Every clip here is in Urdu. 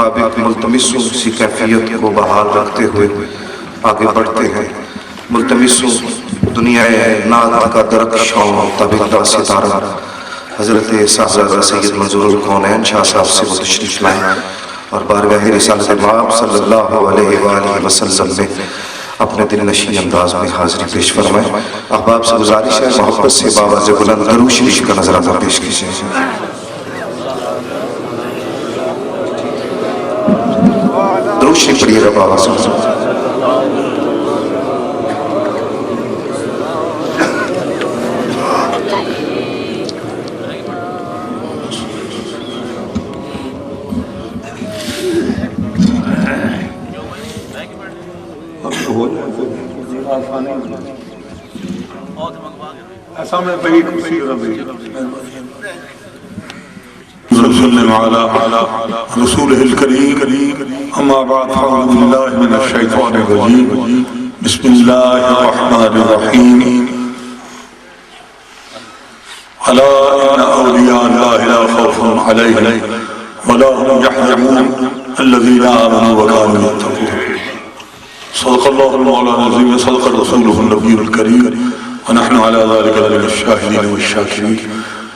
مطابق ملتمسوں سی کیفیت کو بحال رکھتے ہوئے آگے بڑھتے ہیں۔ ملتمسوں دنیا نات کا درک شوم تابندہ ستارہ حضرت صاحبزادہ سید منظور الکونین شاہ صاحب سے وہ تشریف لائیں اور بارگاہ رسالت مآب صلی اللہ علیہ وآلہ وسلم میں اپنے دل نشین انداز میں حاضری پیش فرمائیں۔ احباب سے گزارش ہے محبت سے باواز بلند درود شریف کا نظرانہ پیش کیجیے۔ درود شریف پڑھیے گا باواز سے۔ ایسا میں بڑی خوشی رضی وسلم على رسوله الكريم اما بعد فاعوذ بالله من الشيطان الرجيم بسم الله الرحمن الرحيم الا ان اولياء الله لا خوف عليهم ولا هم يحزنون الذين امنوا وكانوا يتقون صدق الله المولى العظيم صدق رسوله النبي الكريم ونحن على ذلك من الشاهدين والشاكرين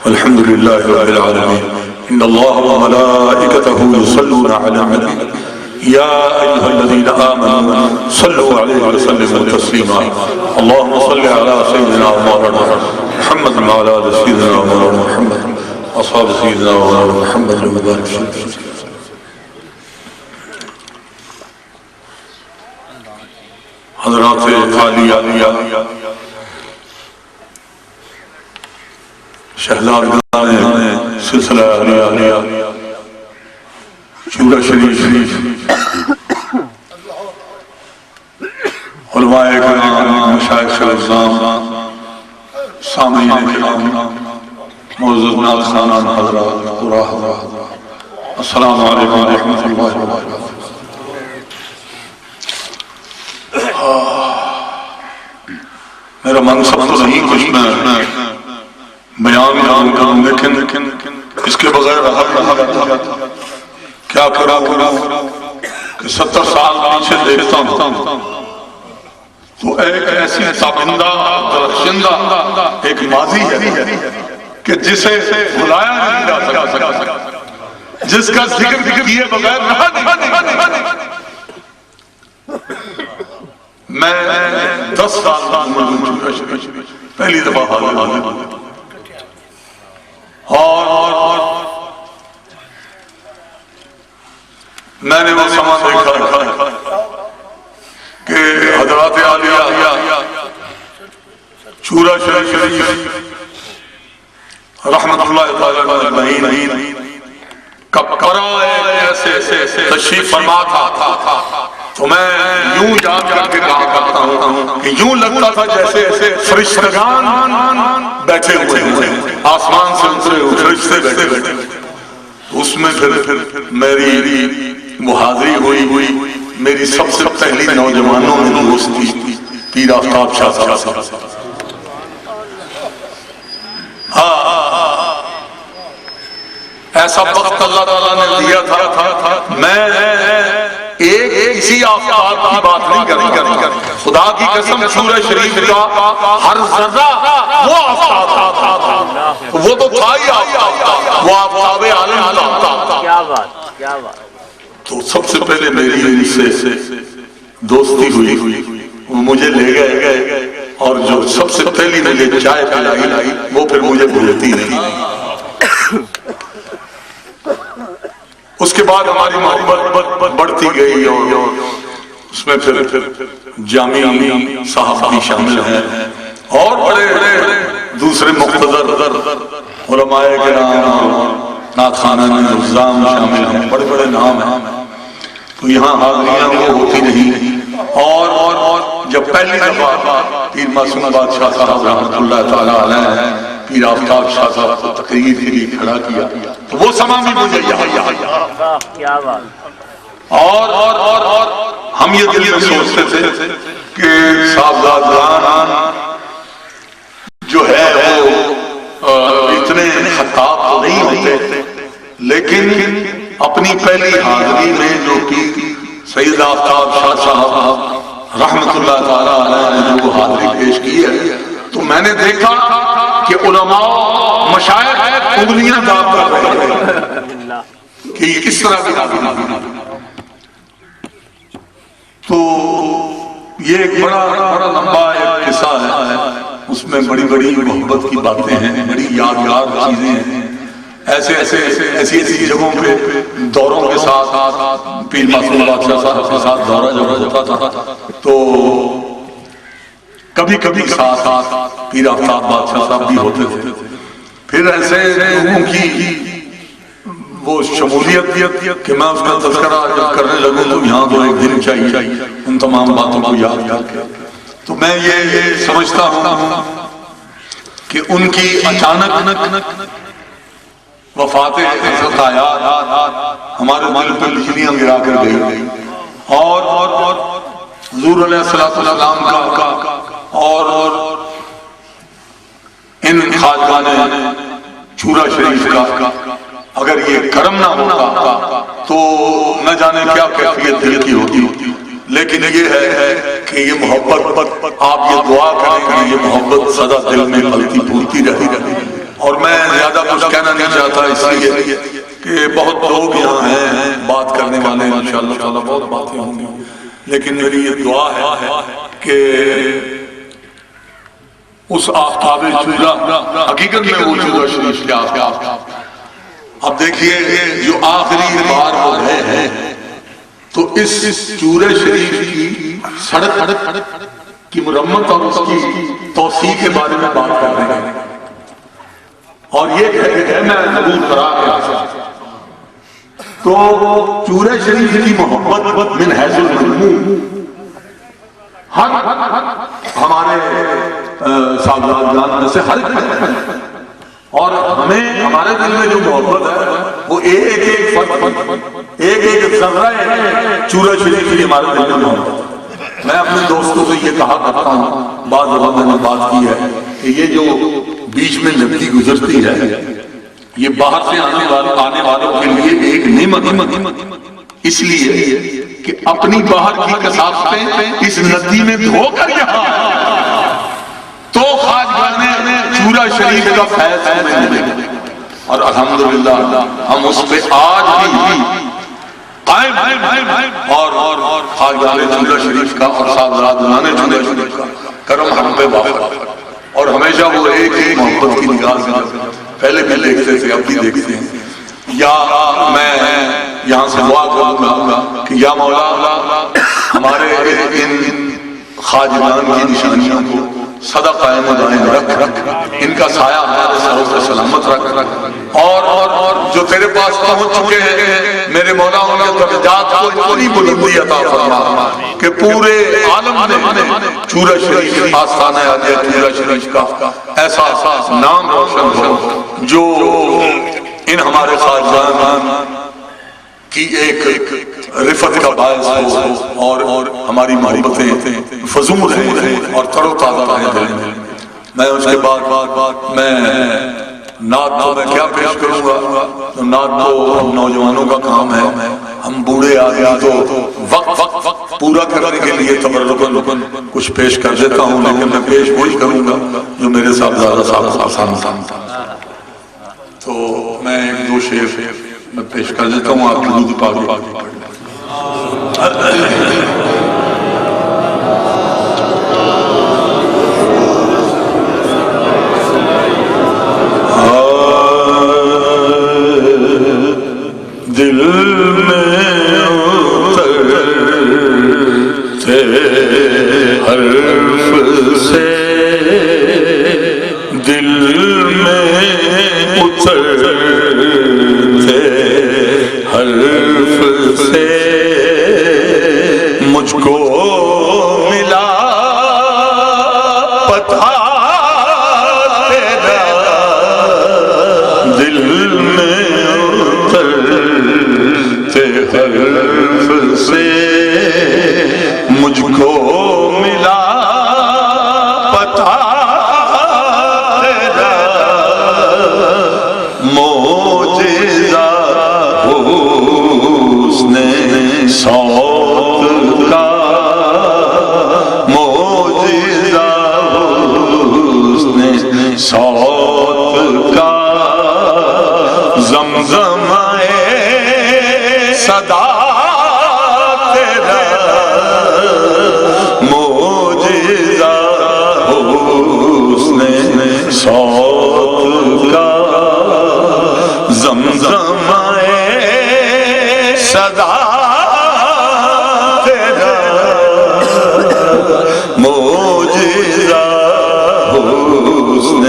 والحمد لله رب العالمين إن الله وملائكته يصلون على النبي يا أيها الذين آمنوا صلوا عليه وسلموا تسليما اللهم صل على سيدنا ومولانا محمد وعلى آل سيدنا ومولانا محمد أصحاب سيدنا ومولانا محمد وبارك وسلم حضرات عالیہ شہزادگان سلسلہ علیہ شورا شریف علماء کرام مشایخ الاسلام سامعین کرام معزز ناظران حضرات السلام علیکم ورحمۃ اللہ وبرکاتہ۔ میرا منصب تو نہیں کچھ میں بیان کروں لیکن اس کے بغیر رہا کیا کرا کہ 70 سال پیچھے دیکھتا ہوں تو ایک ایسی تابندہ درخشندہ ایک ماضی ہے کہ جسے بھلایا نہیں جا سکتا، جس کا ذکر کیے بغیر رہا نہیں۔ میں 10 سال عمر پہلی دفعہ حاضر اور میں نے وہ سما دیکھا کہ حضرات عالیہ شورا شریف رحمت اللہ تعالی علیہ کا ایسے تشریف فرما تھا تو میں یوں یاد کر کے کہا کرتا ہوں کہ یوں لگتا تھا جیسے فرشتگان بیٹھے ہوئے ہیں، آسمان سے اترے ہوئے فرشتے بیٹھے اس میں پھر میری محاضری ہوئی۔ میری سب سے پہلی نوجوانوں میں دوستی پیر آفتاب شاہ صاحب۔ ایسا وقت اللہ تعالیٰ نے دیا تھا میں ایک کسی آفتاب کی بات نہیں کرتا، خدا کی قسم سورہ شریف کا ہر ذرہ وہ آفتاب تھا، وہ تو تھا ہی آفتاب، وہ آفتاب عالم تھا۔ کیا بات۔ تو سب سے پہلے میری ان سے دوستی ہوئی، وہ مجھے لے گئے اور جو سب سے پہلی مجھے چائے پلائی وہ پھر مجھے بھولتی نہیں۔ اس کے بعد ہماری محبت بڑھتی گئی اور اس میں پھر جامعی صاحب بھی شامل ہیں اور بڑے دوسرے مقتدر علماء کرام نعت خوانان نظام شامل ہیں، بڑے بڑے نام ہیں۔ تو یہاں حاضریاں وہ ہوتی نہیں اور جب پہلی دفعہ پیر معصوم بادشاہ صاحب رحمۃ اللہ تعالی علیہ پیر آفتاب شاہ صاحب کو تقریر کے لیے کھڑا کیا تو وہ سما بھی مجھے یہاں کیا بات۔ اور ہم یہ دل میں سوچتے تھے کہ صاحبزادگان جو ہے وہ اتنے خطاب تو نہیں ہوتے لیکن اپنی پہلی حاضری میں جو پیر سید آفتاب شاہ صاحب رحمت اللہ تعالیٰ علیہ نے جو حاضری پیش کی ہے تو میں نے دیکھا کہ علماء مشائخ انگلیاں داب کر رہے ہیں کہ یہ کس طرح کی حاضری. تو یہ ایک بڑا لمبا ایک قصہ ہے، اس میں بڑی بڑی محبت کی باتیں ہیں، بڑی یادگار چیزیں ہیں. ایسی جگہوں پہ دوروں کے ساتھ پیر معصوم بادشاہ صاحب کے ساتھ دورہ جب ہوتا تھا تو کبھی کبھی ساتھ پیر آفتاب بادشاہ صاحب بھی ہوتے تھے. پھر ایسے لوگوں کی وہ شمولیت کہ میں اس کا تذکرہ جب کرنے لگوں تو یہاں تو ایک دن چاہیے ان تمام باتوں کو یاد کر کے. تو میں یہ سمجھتا ہوں کہ ان کی اچانک وفات حضرت آیات ہمارے دل پر بجلیاں گرا کر گئی اور حضور علیہ السلام کا اور ان خواجگان چورا شریف کا اگر یہ کرم نہ ہوتا تو نہ جانے کیا کیفیت دل کی ہوتی. لیکن یہ ہے کہ یہ محبت آپ یہ دعا کریں کہ یہ محبت سدا دل میں پلتی پھولتی رہی. اور میں زیادہ کچھ کہنا نہیں چاہتا اس لیے کہ بہت لوگ یہاں ہیں بات کرنے والے ہیں، انشاءاللہ تعالی بہت باتیں ہوں گی، لیکن میری یہ دعا ہے کہ اس آفتاب چورا حقیقت میں وہ چورا شریف کے آفتاب. اب دیکھیے جو آخری بار ہو رہے ہیں تو اس چورے شریف کی سڑک کی مرمت اور اس کی توسیع کے بارے میں بات کر رہے ہیں اور یہ کہتے ہیں میں ضرور کرا کے تو چورے شریف کی محبت من حیث المضمون ہمارے سازگار میں سے ہر اور ہمیں ہمارے دل میں جو محبت ہے وہ ایک ذرہ چورا شریف کی ہمارے دل میں محبت ہے. میں اپنے دوستوں سے یہ کہا کرتا ہوں، بعض دفعہ میں نے بات کی ہے کہ یہ جو بیچ میں ندی گزرتی ہے یہ باہر سے آنے والوں کے لیے ایک نعمت، اس لیے کہ اپنی باہر کی کثافتیں اس ندی میں دھو کر یہاں تو خواجگان چورا شریف کا فیض ہمیں ملے اور الحمدللہ ہم اس پہ آج بھی قائم اور خواجگان چورا شریف کا اور سازگاران چورا شریف کا کرم ہم پہ واقع اور ہمیشہ وہ ایک محبت کی نگاہ سے پہلے بھی دیکھتے تھے اب بھی دیکھتے ہیں. یا میں یہاں سے دعا کروں گا کہ یا مولا ہمارے ان خواجگان کی نشانیوں کو سدا قائم و دائم رکھ ان کا سایہ ہمارے سروں سے سلامت رکھ اور جو تیرے پاس پہنچ چکے ہیں میرے مولا ان کے درجات کو اتنی بلندی عطا فرما کہ پورے عالم میں چورا شریف آستانہ عالیہ چورا شریف کا ایسا نام روشن ہو جو ان ہمارے خواجگان کی ایک رفت کا باعث ہو اور ہماری محبتیں فضول ہیں اور تر و تازہ رہیں. میں اس کے بعد میں نعت تو میں کیا پیش کروں گا، تو نعت تو نوجوانوں کا کام ہے، ہم بوڑھے آدمی تو وقت پورا کرنے کے لیے تبرکن کچھ پیش کر دیتا ہوں، لیکن میں پیش وہی کروں گا جو میرے صاحب زیادہ صاحب آسان تھا. تو میں ایک دو شعر میں پیش کر دیتا ہوں، آپ درود پاک پڑھ لیں. دل میں اترتے حرف سے دل میں اترتے حرف سے صوت کا معجزہ حسن صوت کا زمزمائے صدا تیرا معجزہ حسن صوت کا زمزمائے صدا تیرا معجزہ حسن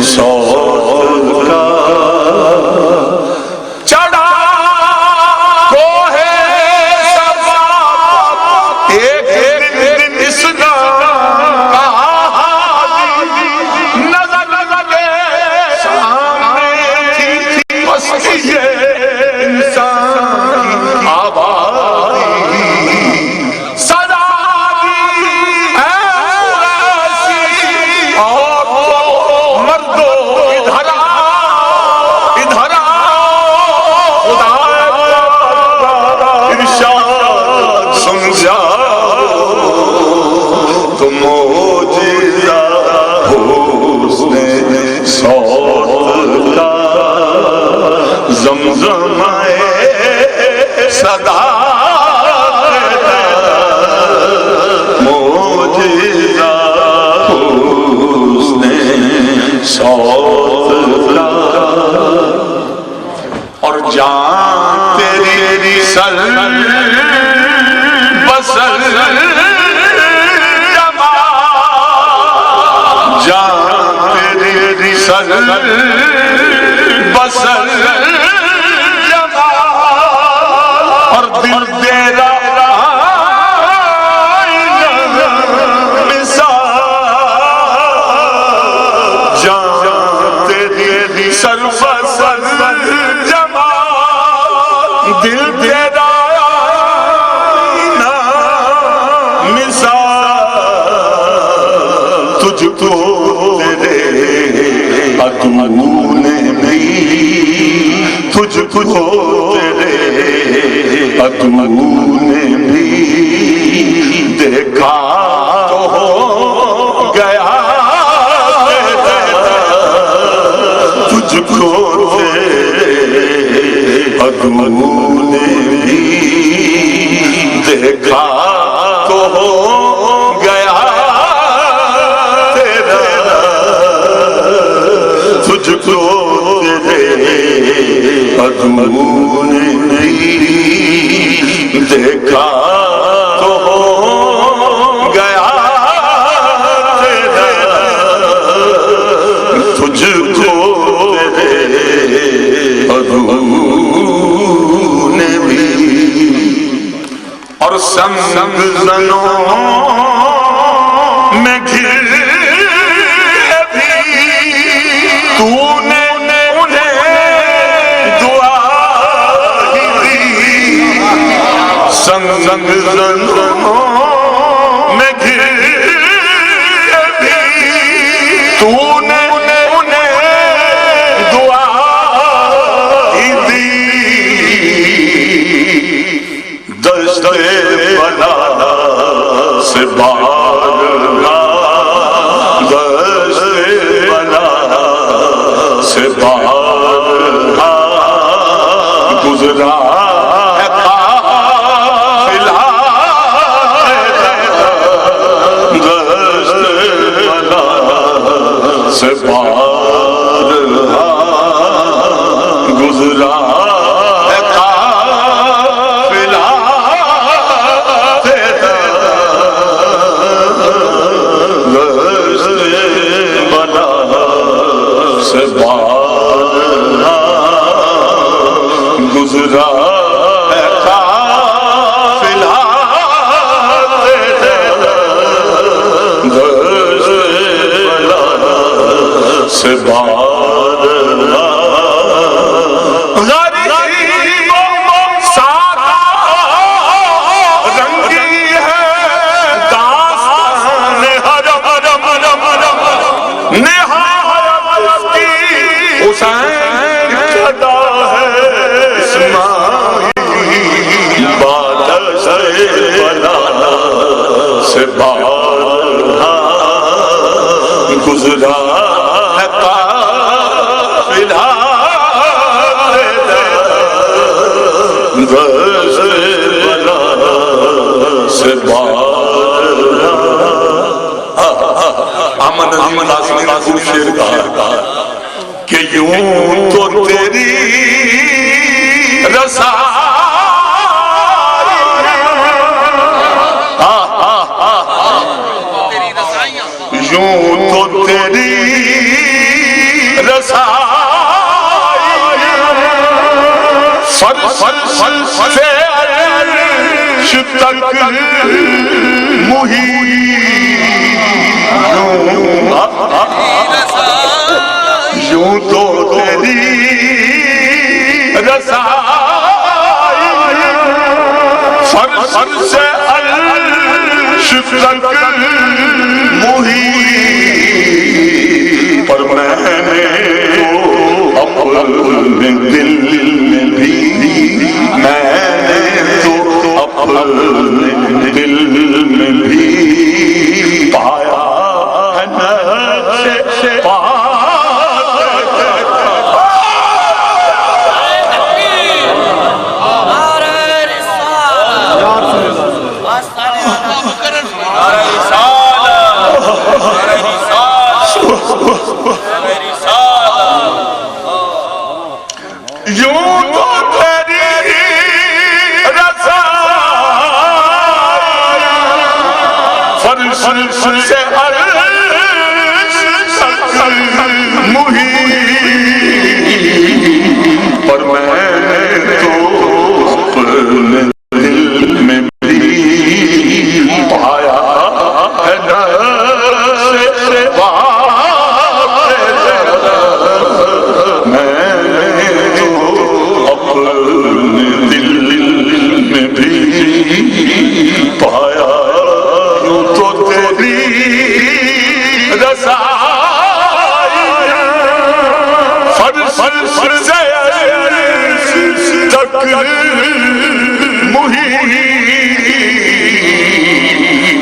صوت کا چڑھا کوہ صفا ایک دن اس نام کا حاجی نظر لگے سامنے تھی مسیح انسان آبادی صدا دی ایسی اور مردو ادھر خدا ارشاد سمجھا تو معجزہ حسن صوت کا زمزمائے صدا تیرا معجزہ حسن صوت کا اور جان تیری سر بسر جمع جان تیری سر بسر جمع اور دل تیرا مثال جان تیری سر بسر جمع دل تیرا مثال تجھ کو تیرے عدو نے بھی تجھ کو تیرے عدو نے بھی دیکھا تو ہو گیا تجھ کو تیرے عدو نے بھی دیکھا تو ہو گیا تیرا تجھ کو تیرے عدو نے نہیں دیکھا تو ہو گیا تیرا تجھ کو تیرے عدو نے بھی اور سنگ زنوں میں گر بھی تو نے انہیں دعا ہی دی سنگ زنوں میں گر بھی تو نے انہیں دعا ہی دی دشت بلا سے بارگاہ دشت بلا سے بارگاہ گزرا ہے قافلہ دشت بلا سے بارگاہ گزرا سے بارہا گزرا ہے قافلہ سے بارہا امن ناظم نے خوب شعر کہا کہ یوں تو تیری یوں تو تیری رسائی فرش سے عرش تک یوں تو تیری رسائی فرش سے عرش تک پر میں نے تو اپنے دل میں بھی دل میں بھی پایا ہے نقش پاک یوں تو تیری رسائی فرش سے عرش تک محیط پر میں تو اپنے دل میں بھی پایا ہے نقش پاک میں تو اپنے دل میں بھی پایا یوں تو تیری رسائی فرش سے عرش تک محیط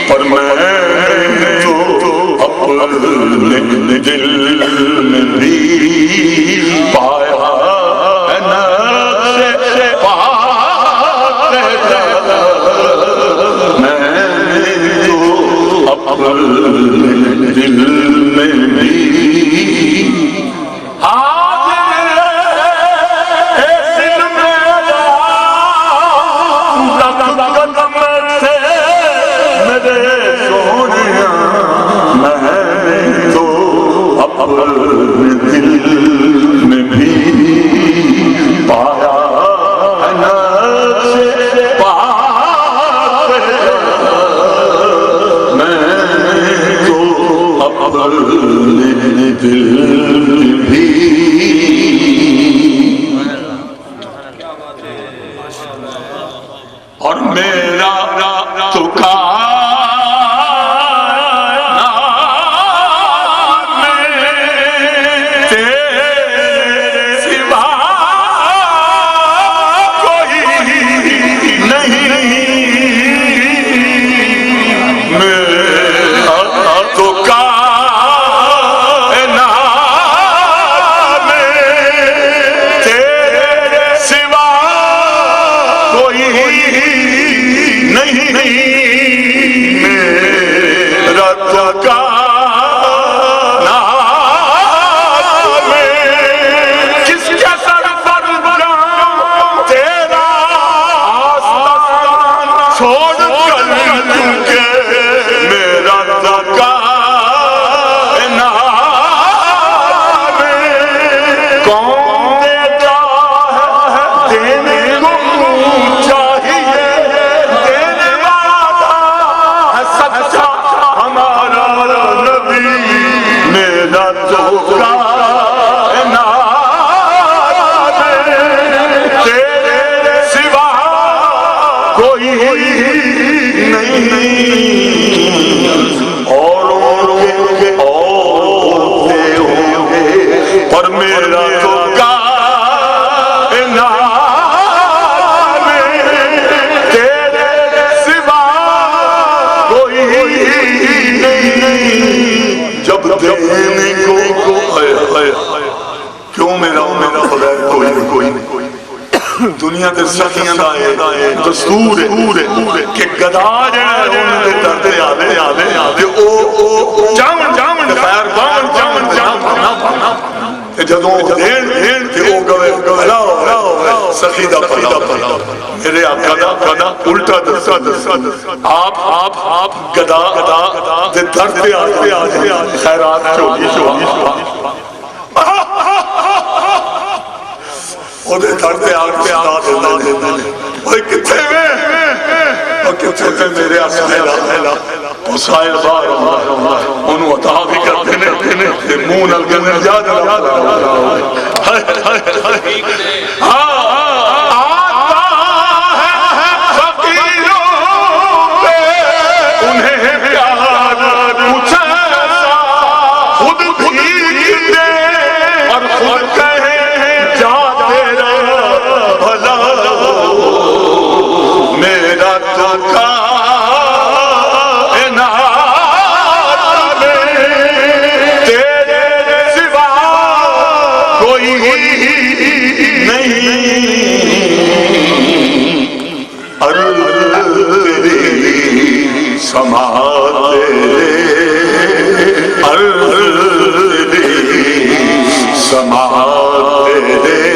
پر میں تو اپنے دل میں بھی پایا ہے نقش پاک میں تو اپنے دل میں بھی اپنے دل میں بھی پایا ہے نقش پاک میں تو اپنے دل میں بھی اور میرا تو پر میرا تو کائنات میں تیرے سوا کوئی دنیا دے سخیاں دا دستور ہے کہ گدا جڑا ہے انہاں دے در تے آوے تے او جاون خیر باون تے جدوں دین تے او گوے بھلا سخی دا بھلا میرے آقا دا الٹا دسا آپ گدا دے در تے آوے خیرات چولی وہ دے دھڑتے آگ پہ آگ دے اوہ کتھے میں اور کتھے میں میرے آسائلہ پسائل بار انہوں عطا بھی کرتے نے تے مون الگنے یاد سماتے